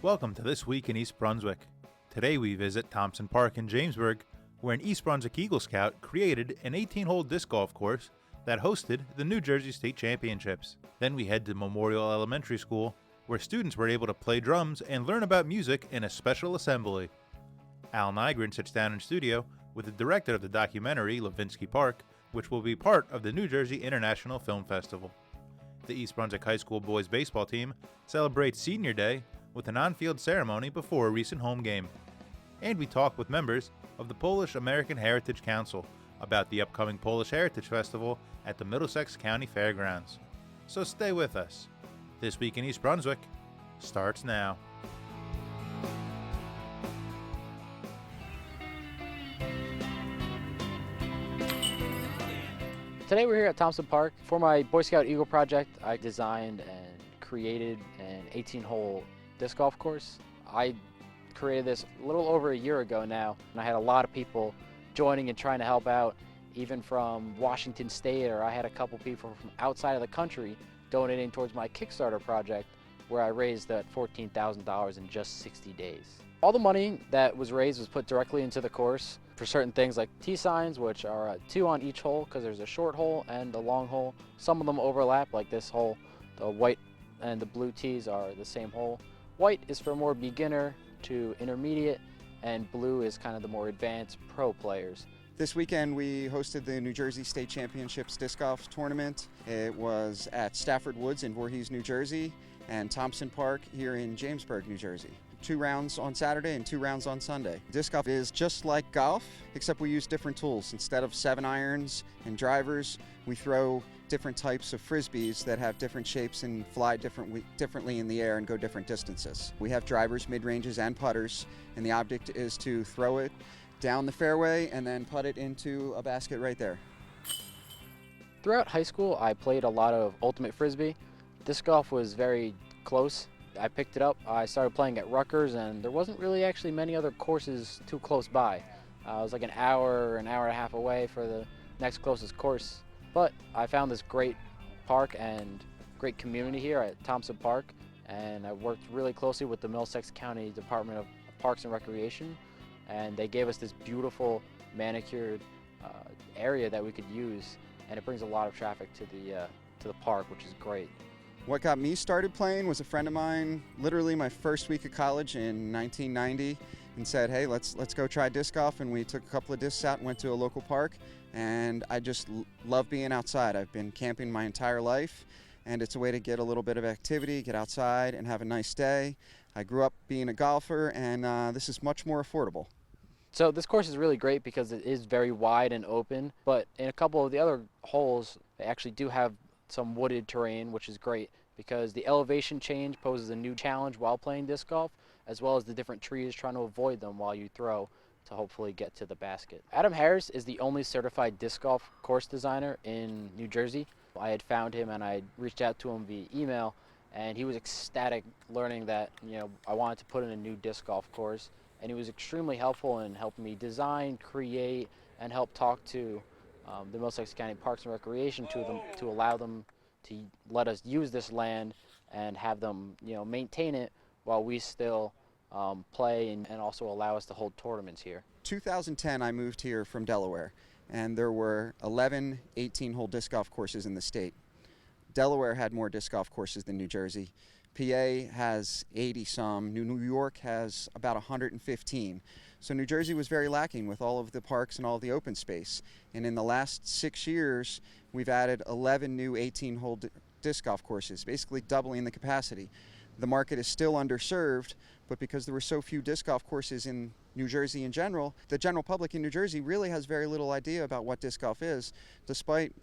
Welcome to This Week in East Brunswick. Today we visit Thompson Park in Jamesburg, where an East Brunswick Eagle Scout created an 18-hole disc golf course that hosted the New Jersey State Championships. Then we head to Memorial Elementary School, where students were able to play drums and learn about music in a special assembly. Al Nygren sits down in studio with the director of the documentary Levinsky Park, which will be part of the New Jersey International Film Festival. The East Brunswick High School boys baseball team celebrates Senior Day with an on-field ceremony before a recent home game. And we talk with members of the Polish American Heritage Council about the upcoming Polish Heritage Festival at the Middlesex County Fairgrounds. So stay with us. This Week in East Brunswick starts now. Today we're here at Thompson Park. For my Boy Scout Eagle project, I designed and created an 18-hole disc golf course. I created this a little over a year ago now, and I had a lot of people joining and trying to help out, even from Washington State, or I had a couple people from outside of the country donating towards my Kickstarter project, where I raised that $14,000 in just 60 days. All the money that was raised was put directly into the course for certain things like tee signs, which are 2 on each hole because there's a short hole and a long hole. Some of them overlap, like this hole. The white and the blue tees are the same hole. White is for more beginner to intermediate, and blue is kind of the more advanced pro players. This weekend we hosted the New Jersey State Championships Disc Golf Tournament. It was at Stafford Woods in Voorhees, New Jersey, and Thompson Park here in Jamesburg, New Jersey. 2 rounds on Saturday and 2 rounds on Sunday. Disc golf is just like golf, except we use different tools. Instead of 7 irons and drivers, we throw different types of frisbees that have different shapes and fly differently in the air and go different distances. We have drivers, mid-ranges, and putters, and the object is to throw it down the fairway and then putt it into a basket right there. Throughout high school, I played a lot of ultimate frisbee. Disc golf was very close. I picked it up. I started playing at Rutgers, and there wasn't really actually many other courses too close by. It was like an hour and a half away for the next closest course. But I found this great park and great community here at Thompson Park, and I worked really closely with the Middlesex County Department of Parks and Recreation, and they gave us this beautiful manicured area that we could use, and it brings a lot of traffic to the park, which is great. What got me started playing was a friend of mine, literally my first week of college in 1990, and said, hey, let's go try disc golf, and we took a couple of discs out and went to a local park, and I just love being outside. I've been camping my entire life, and it's a way to get a little bit of activity, get outside, and have a nice day. I grew up being a golfer, and this is much more affordable. So this course is really great because it is very wide and open, but in a couple of the other holes, they actually do have some wooded terrain, which is great because the elevation change poses a new challenge while playing disc golf, as well as the different trees trying to avoid them while you throw to hopefully get to the basket. Adam Harris is the only certified disc golf course designer in New Jersey. I had found him and I reached out to him via email, and he was ecstatic learning that I wanted to put in a new disc golf course, and he was extremely helpful in helping me design, create, and help talk to the Middlesex County Parks and Recreation to allow them to let us use this land and have them maintain it while we still play and also allow us to hold tournaments here. 2010 I moved here from Delaware, and there were 11 18-hole disc golf courses in the state. Delaware had more disc golf courses than New Jersey. PA has 80 some, New York has about 115. So New Jersey was very lacking with all of the parks and all of the open space. And in the last 6 years, we've added 11 new 18-hole disc golf courses, basically doubling the capacity. The market is still underserved, but because there were so few disc golf courses in New Jersey in general, the general public in New Jersey really has very little idea about what disc golf is, despite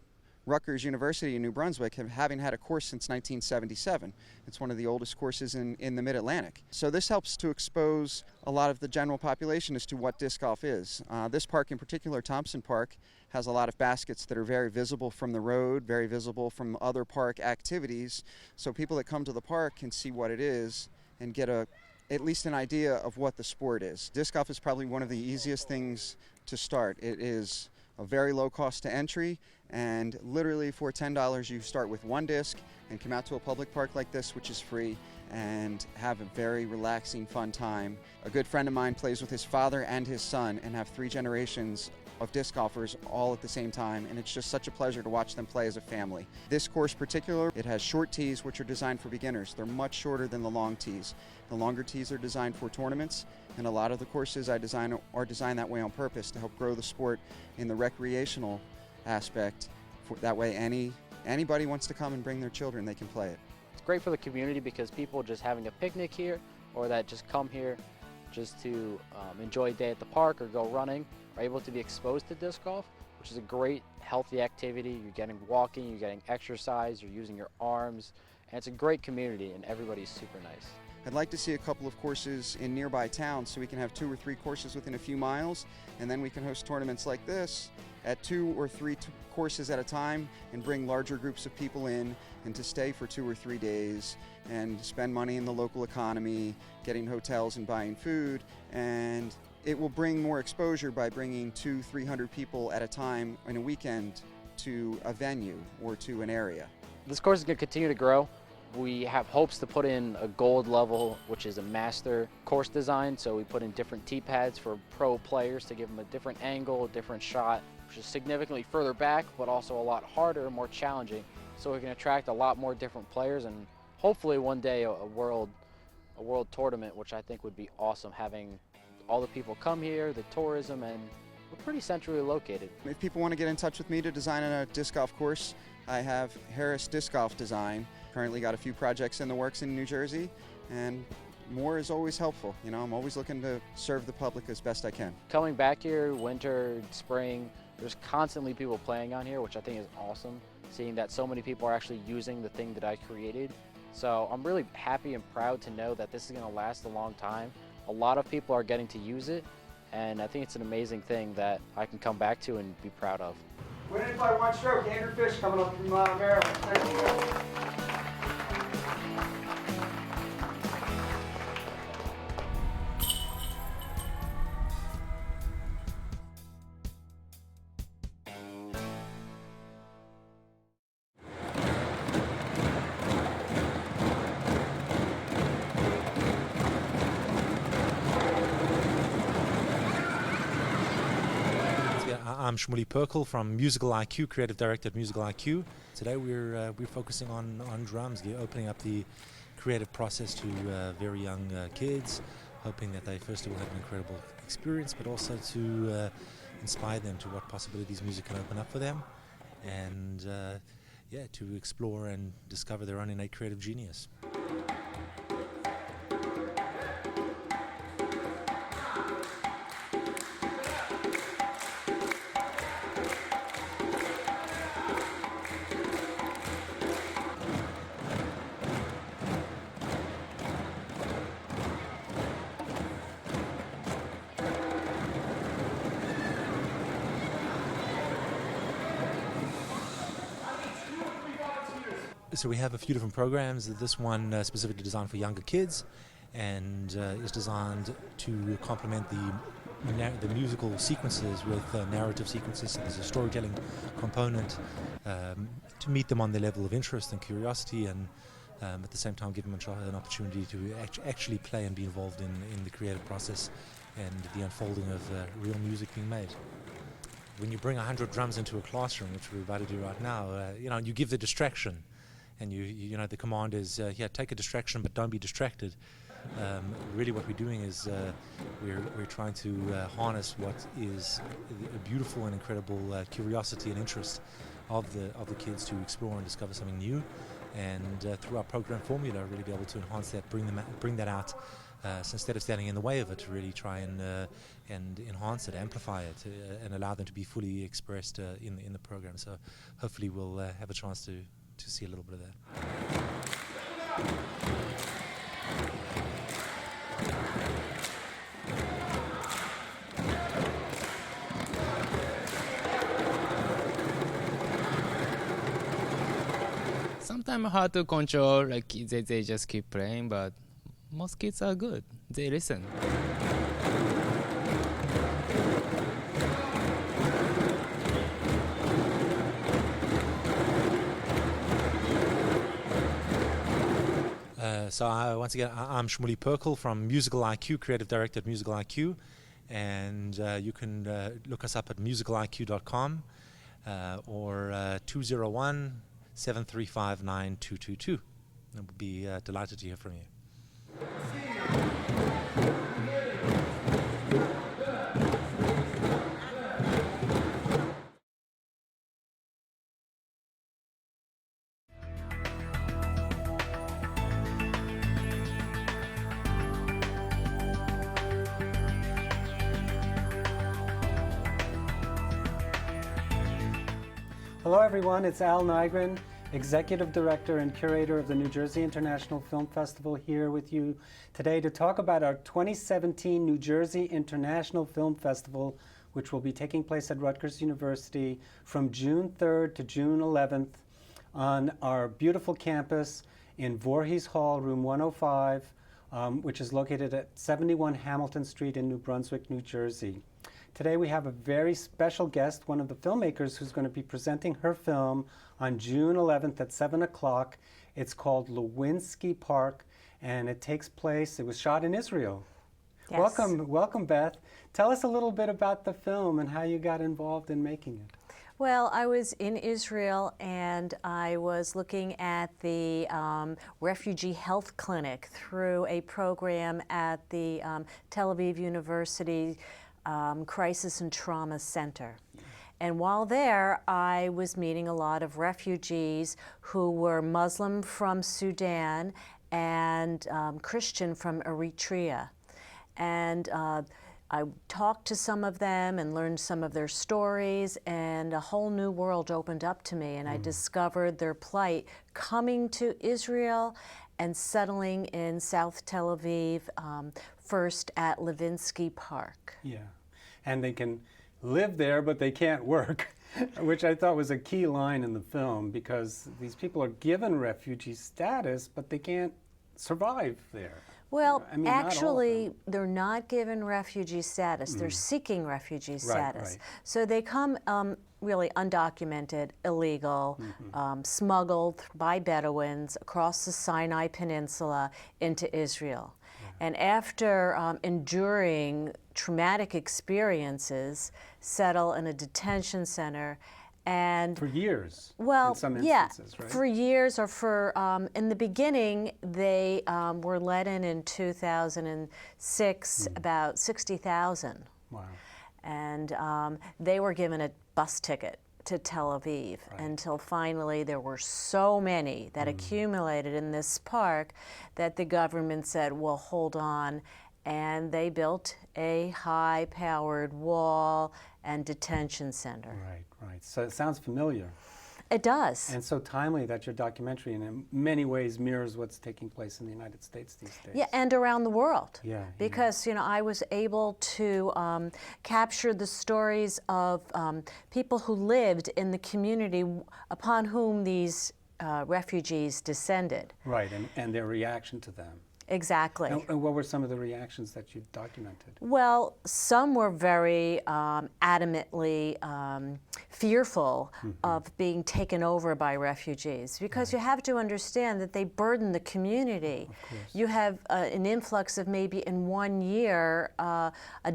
Rutgers University in New Brunswick having had a course since 1977. It's one of the oldest courses in the Mid-Atlantic. So this helps to expose a lot of the general population as to what disc golf is. This park in particular, Thompson Park, has a lot of baskets that are very visible from the road, very visible from other park activities, so people that come to the park can see what it is and get at least an idea of what the sport is. Disc golf is probably one of the easiest things to start. It is a very low cost to entry, and literally for $10 you start with one disc and come out to a public park like this, which is free, and have a very relaxing, fun time. A good friend of mine plays with his father and his son and have 3 generations of disc golfers all at the same time, and it's just such a pleasure to watch them play as a family. This course particular, it has short tees which are designed for beginners. They're much shorter than the long tees. The longer tees are designed for tournaments, and a lot of the courses I design are designed that way on purpose to help grow the sport in the recreational aspect. That way anybody wants to come and bring their children, they can play it. It's great for the community because people just having a picnic here, or that just come here just to enjoy a day at the park or go running, are able to be exposed to disc golf, which is a great healthy activity. You're getting walking, you're getting exercise, you're using your arms, and it's a great community and everybody's super nice. I'd like to see a couple of courses in nearby towns so we can have 2 or 3 courses within a few miles, and then we can host tournaments like this at 2 or 3 courses at a time and bring larger groups of people in and to stay for 2 or 3 days and spend money in the local economy, getting hotels and buying food, and it will bring more exposure by bringing 200-300 people at a time in a weekend to a venue or to an area. This course is going to continue to grow. We have hopes to put in a gold level, which is a master course design. So we put in different tee pads for pro players to give them a different angle, a different shot, which is significantly further back, but also a lot harder, more challenging. So we can attract a lot more different players and hopefully one day a world tournament, which I think would be awesome, having all the people come here, the tourism, and we're pretty centrally located. If people want to get in touch with me to design a disc golf course, I have Harris Disc Golf Design. Currently got a few projects in the works in New Jersey, and more is always helpful. You know, I'm always looking to serve the public as best I can. Coming back here, winter, spring, there's constantly people playing on here, which I think is awesome, seeing that so many people are actually using the thing that I created. So I'm really happy and proud to know that this is going to last a long time. A lot of people are getting to use it, and I think it's an amazing thing that I can come back to and be proud of. Winning by 1 stroke, Andrew Fish coming up from Maryland. Thank you. I'm Shmuley Perkel from Musical IQ, creative director at Musical IQ. Today we're focusing on drums, opening up the creative process to very young kids, hoping that they first of all have an incredible experience, but also to inspire them to what possibilities music can open up for them, and to explore and discover their own innate creative genius. So we have a few different programs. This one specifically designed for younger kids, and is designed to complement the musical sequences with narrative sequences. So there's a storytelling component to meet them on their level of interest and curiosity, and at the same time give them an opportunity to actually play and be involved in the creative process and the unfolding of real music being made. When you bring 100 drums into a classroom, which we're about to do right now, you give the distraction. And you know the command is take a distraction, but don't be distracted. Really, what we're doing is we're trying to harness what is a beautiful and incredible curiosity and interest of the kids to explore and discover something new, and through our program formula, really be able to enhance that, bring that out. So instead of standing in the way of it, to really try and enhance it, amplify it, and allow them to be fully expressed in the program. So hopefully we'll have a chance to see a little bit of that. Sometimes hard to control, like they just keep playing, but most kids are good. They listen. Once again, I'm Shmuley Perkel from Musical IQ, creative director at Musical IQ, and you can look us up at musicaliq.com or 201-735-9222. We'll be delighted to hear from you. Hello everyone, it's Al Nygren, Executive Director and Curator of the New Jersey International Film Festival, here with you today to talk about our 2017 New Jersey International Film Festival, which will be taking place at Rutgers University from June 3rd to June 11th on our beautiful campus in Voorhees Hall, room 105, which is located at 71 Hamilton Street in New Brunswick, New Jersey. Today we have a very special guest, one of the filmmakers who's going to be presenting her film on June 11th at 7 o'clock. It's called Lewinsky Park, and it was shot in Israel. Yes. Welcome Beth. Tell us a little bit about the film and how you got involved in making it. Well, I was in Israel and I was looking at the refugee health clinic through a program at the Tel Aviv University Crisis and Trauma Center. And while there, I was meeting a lot of refugees who were Muslim from Sudan and Christian from Eritrea. And I talked to some of them and learned some of their stories, and a whole new world opened up to me, and I discovered their plight coming to Israel and settling in South Tel Aviv, first at Levinsky Park. Yeah, and they can live there, but they can't work, which I thought was a key line in the film, because these people are given refugee status, but they can't survive there. Well, I mean, not all of actually, them. they're not given refugee status. They're seeking refugee status. Right. So they come really undocumented, illegal, smuggled by Bedouins across the Sinai Peninsula into Israel. And after enduring traumatic experiences, settle in a detention center. And For years, well, in some yeah, instances, right? for years, or for in the beginning, they were let in 2006, about 60,000, Wow. and they were given a bus ticket to Tel Aviv until finally there were so many that accumulated in this park that the government said, well, hold on, and they built a high-powered wall and detention center. Right. So it sounds familiar. It does. And so timely that your documentary in many ways mirrors what's taking place in the United States these days. Yeah, and around the world. Yeah, Because, I was able to capture the stories of people who lived in the community upon whom these refugees descended. Right, and their reaction to them. Exactly. And what were some of the reactions that you documented? Well, some were very adamantly fearful of being taken over by refugees, because you have to understand that they burden the community. You have an influx of maybe in 1 year a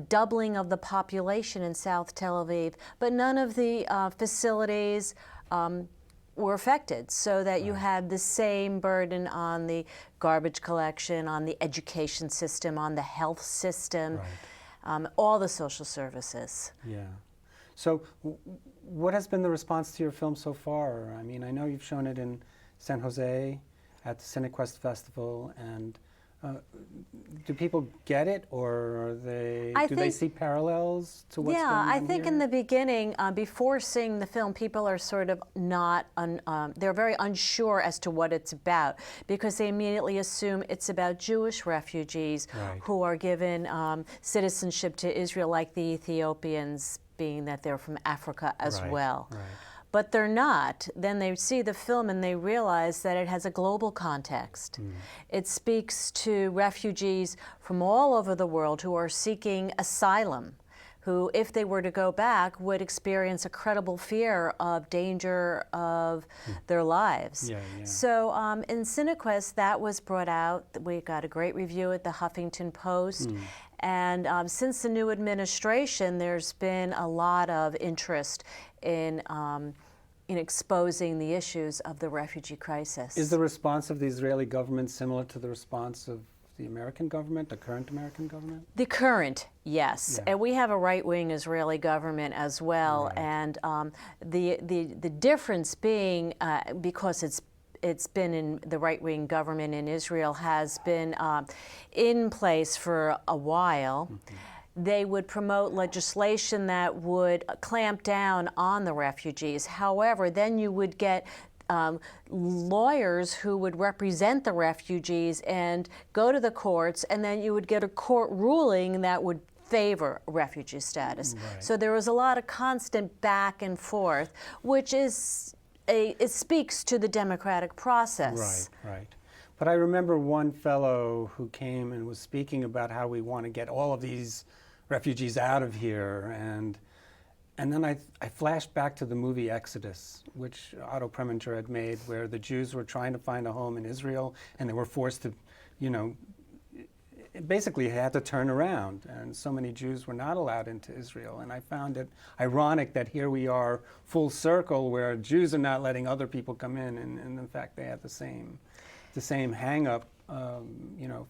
doubling of the population in South Tel Aviv, but none of the facilities were affected, so that you have the same burden on the garbage collection, on the education system, on the health system, all the social services. Yeah. So what has been the response to your film so far? I mean, I know you've shown it in San Jose at the Cinequest Festival, and do people get it, or do they see parallels to what's going on I think here? in the beginning, before seeing the film, people are sort of they're very unsure as to what it's about, because they immediately assume it's about Jewish refugees who are given citizenship to Israel, like the Ethiopians, being that they're from Africa as well. But they're not. Then they see the film and they realize that it has a global context. It speaks to refugees from all over the world who are seeking asylum who, if they were to go back, would experience a credible fear of danger of their lives. Yeah, yeah. So in Cinequest, that was brought out. We got a great review at the Huffington Post. And since the new administration, there's been a lot of interest in exposing the issues of the refugee crisis. Is the response of the Israeli government similar to the response of the American government, the current American government? The current, yes. Yeah. And we have a right-wing Israeli government as well. Right. And the difference being, because it's been in the right-wing government in Israel has been in place for a while. They would promote legislation that would clamp down on the refugees. However, then you would get lawyers who would represent the refugees and go to the courts, and then you would get a court ruling that would favor refugee status. Right. So there was a lot of constant back and forth, which is it speaks to the democratic process. Right. But I remember one fellow who came and was speaking about how we want to get all of these refugees out of here, and then I flashed back to the movie Exodus, which Otto Preminger had made, where the Jews were trying to find a home in Israel, and they were forced to, basically had to turn around, and so many Jews were not allowed into Israel. And I found it ironic that here we are full circle, where Jews are not letting other people come in, and in fact they had the same hang-up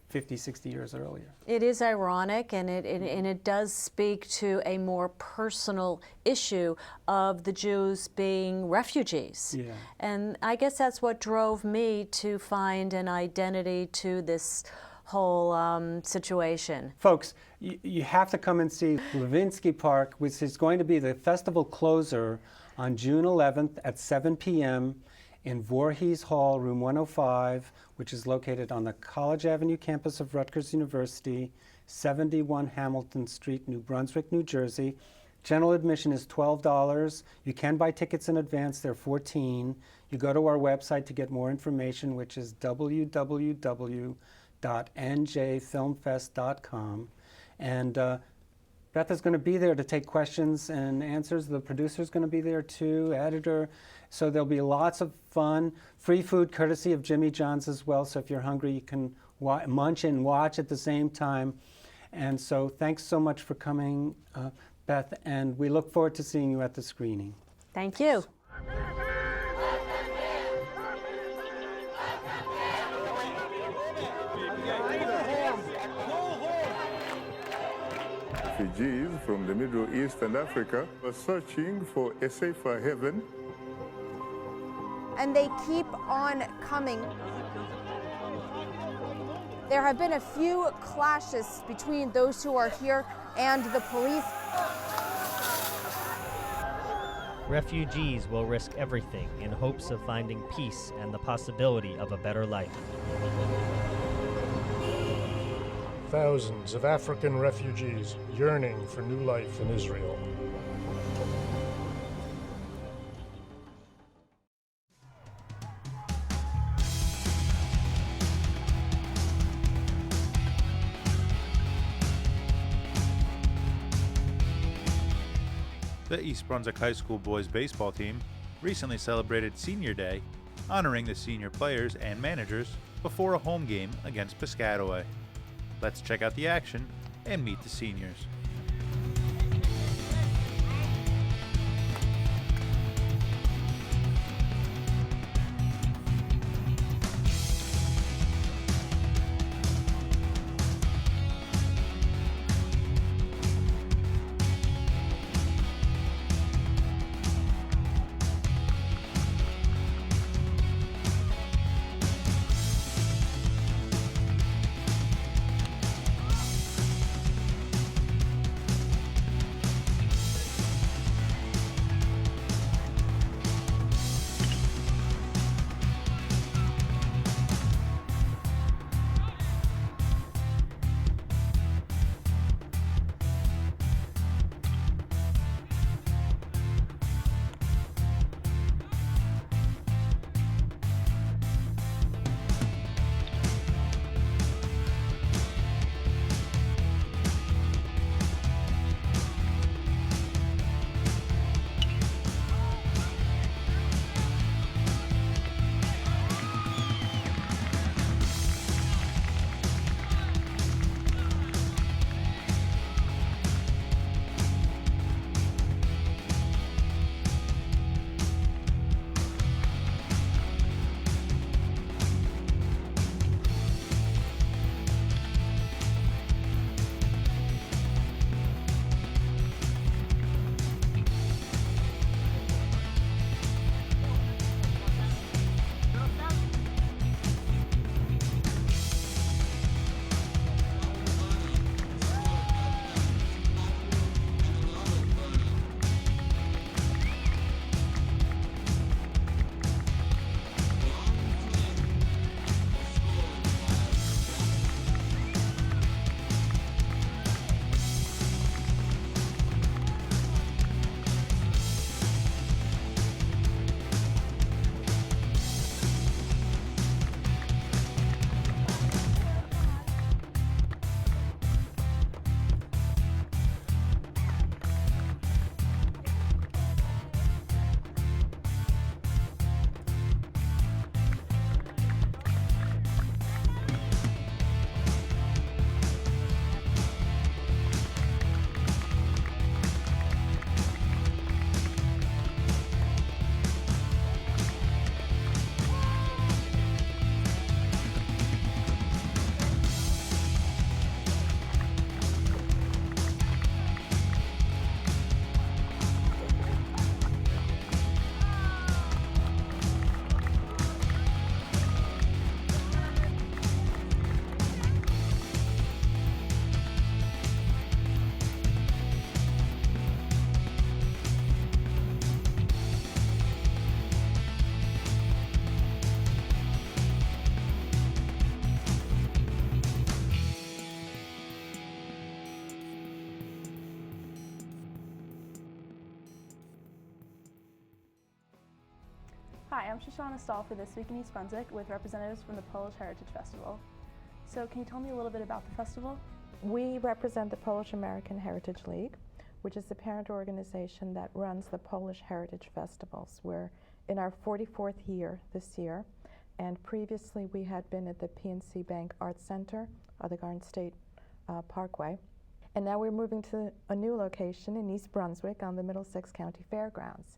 50, 60 years earlier. It is ironic, and it does speak to a more personal issue of the Jews being refugees. Yeah. And I guess that's what drove me to find an identity to this whole situation. Folks, you have to come and see Levinsky Park, which is going to be the festival closer on June 11th at 7 p.m. in Voorhees Hall, room 105, which is located on the College Avenue campus of Rutgers University, 71 Hamilton Street, New Brunswick, New Jersey. General admission is $12. You can buy tickets in advance, they're $14. You go to our website to get more information, which is www.njfilmfest.com. And Beth is going to be there to take questions and answers. The producer's going to be there too, editor. So there'll be lots of fun. Free food courtesy of Jimmy John's as well. So if you're hungry, you can munch and watch at the same time. And so thanks so much for coming, Beth. And we look forward to seeing you at the screening. Thank you. Refugees from the Middle East and Africa are searching for a safer haven. And they keep on coming. There have been a few clashes between those who are here and the police. Refugees will risk everything in hopes of finding peace and the possibility of a better life. Thousands of African refugees yearning for new life in Israel. The East Brunswick High School boys baseball team recently celebrated Senior Day, honoring the senior players and managers before a home game against Piscataway. Let's check out the action and meet the seniors. Hi, I'm Shoshana Stahl for This Week in East Brunswick with representatives from the Polish Heritage Festival. So can you tell me a little bit about the festival? We represent the Polish American Heritage League, which is the parent organization that runs the Polish Heritage Festivals. We're in our 44th year this year, and previously we had been at the PNC Bank Arts Center, the Garden State Parkway. And now we're moving to a new location in East Brunswick on the Middlesex County Fairgrounds.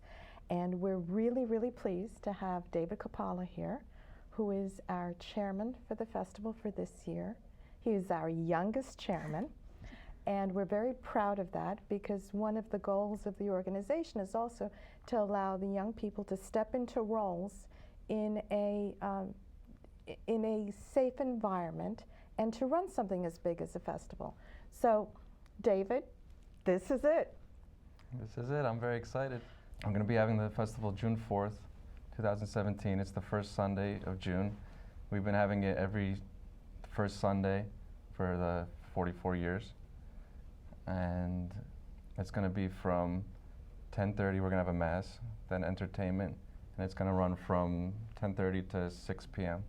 And we're really, really pleased to have David Kopala here, who is our chairman for the festival for this year. He is our youngest chairman, and we're very proud of that because one of the goals of the organization is also to allow the young people to step into roles in a safe environment and to run something as big as a festival. So, David, this is it. This is it. I'm very excited. I'm going to be having the festival June 4th, 2017. It's the first Sunday of June. We've been having it every first Sunday for the 44 years. And it's going to be from 10:30, we're going to have a mass, then entertainment, and it's going to run from 10:30 to 6 p.m.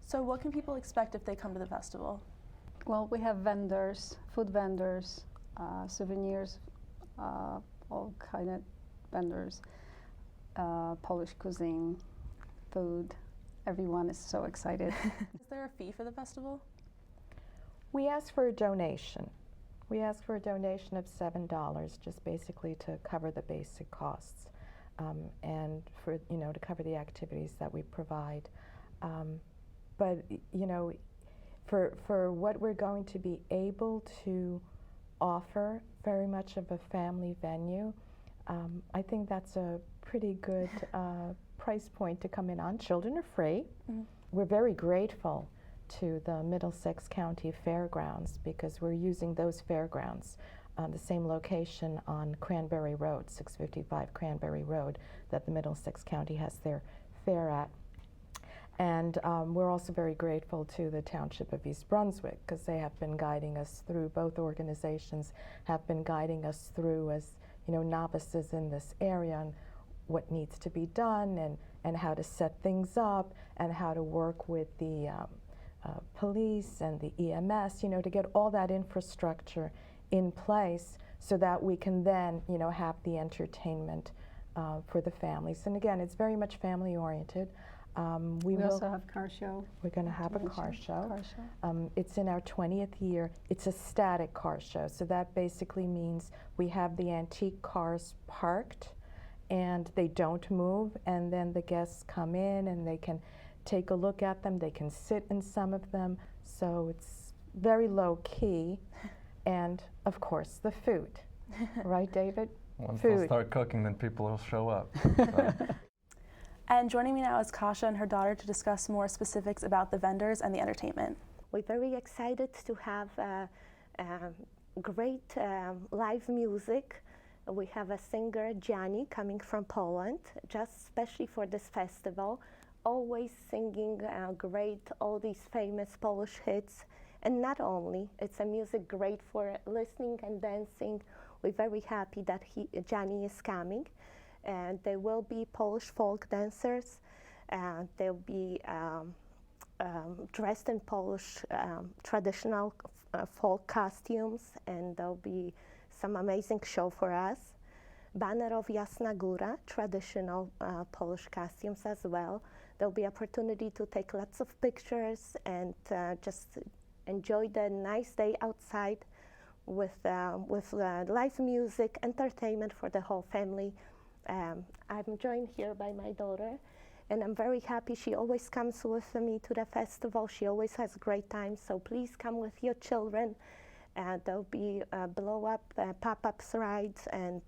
So what can people expect if they come to the festival? Well, we have vendors, food vendors, souvenirs, all kind of vendors, Polish cuisine, food. Everyone is so excited. Is there a fee for the festival? We ask for a donation. We ask for a donation of $7, just basically to cover the basic costs and for, to cover the activities that we provide. But, for what we're going to be able to offer, very much of a family venue, I think that's a pretty good price point to come in on. Children are free. Mm-hmm. We're very grateful to the Middlesex County Fairgrounds because we're using those fairgrounds on the same location on Cranberry Road, 655 Cranberry Road, that the Middlesex County has their fair at. And we're also very grateful to the Township of East Brunswick because they have been guiding us through, both organizations have been guiding us through as novices in this area and what needs to be done and how to set things up and how to work with the police and the EMS, to get all that infrastructure in place so that we can then, have the entertainment for the families. And again, it's very much family oriented. We also have car show. We're going to have a car show. It's in our 20th year. It's a static car show, so that basically means we have the antique cars parked and they don't move, and then the guests come in and they can take a look at them. They can sit in some of them, so it's very low key. And of course, the food. Right, David? Once food. They'll start cooking, then people will show up. So. And joining me now is Kasha and her daughter to discuss more specifics about the vendors and the entertainment. We're very excited to have great live music. We have a singer, Gianni, coming from Poland, just especially for this festival, always singing all these famous Polish hits. And not only, it's a music great for listening and dancing. We're very happy that Gianni is coming. And there will be Polish folk dancers. They'll be dressed in Polish traditional folk costumes, and there'll be some amazing show for us. Banner of Jasna Góra, traditional Polish costumes as well. There'll be opportunity to take lots of pictures and just enjoy the nice day outside with live music, entertainment for the whole family. I'm joined here by my daughter, and I'm very happy. She always comes with me to the festival. She always has a great time, so please come with your children. There'll be blow-up, pop-ups rides, and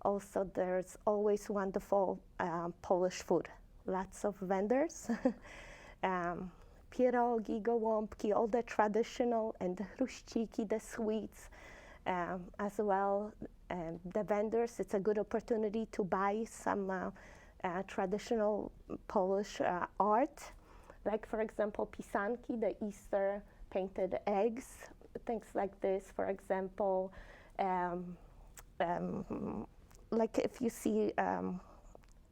also there's always wonderful Polish food. Lots of vendors, pierogi, gołąbki, all the traditional, and the chruściki, the sweets. As well, the vendors, it's a good opportunity to buy some traditional Polish art, like for example pisanki, the Easter painted eggs, things like this. For example, like if you see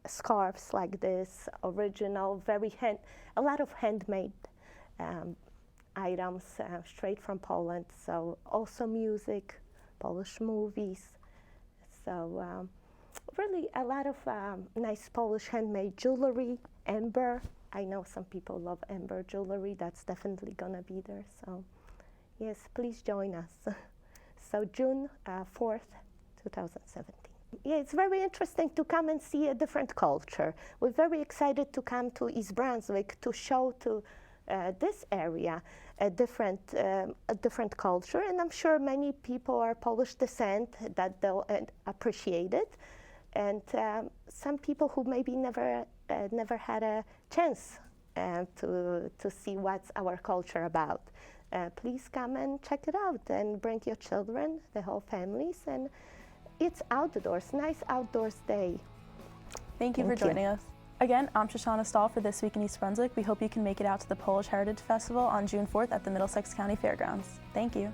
scarves like this, original, a lot of handmade items straight from Poland. So also music, Polish movies. So really a lot of nice Polish handmade jewelry, amber. I know some people love amber jewelry. That's definitely gonna be there. So yes, please join us. So June 4th, 2017. Yeah, it's very interesting to come and see a different culture. We're very excited to come to East Brunswick to show to this area a different culture, and I'm sure many people are Polish descent that they'll appreciate it, and some people who maybe never had a chance to see what's our culture about. Please come and check it out and bring your children, the whole families, and it's outdoors, nice outdoors day. Thank you for joining us. Again, I'm Shoshana Stahl for This Week in East Brunswick. We hope you can make it out to the Polish Heritage Festival on June 4th at the Middlesex County Fairgrounds. Thank you.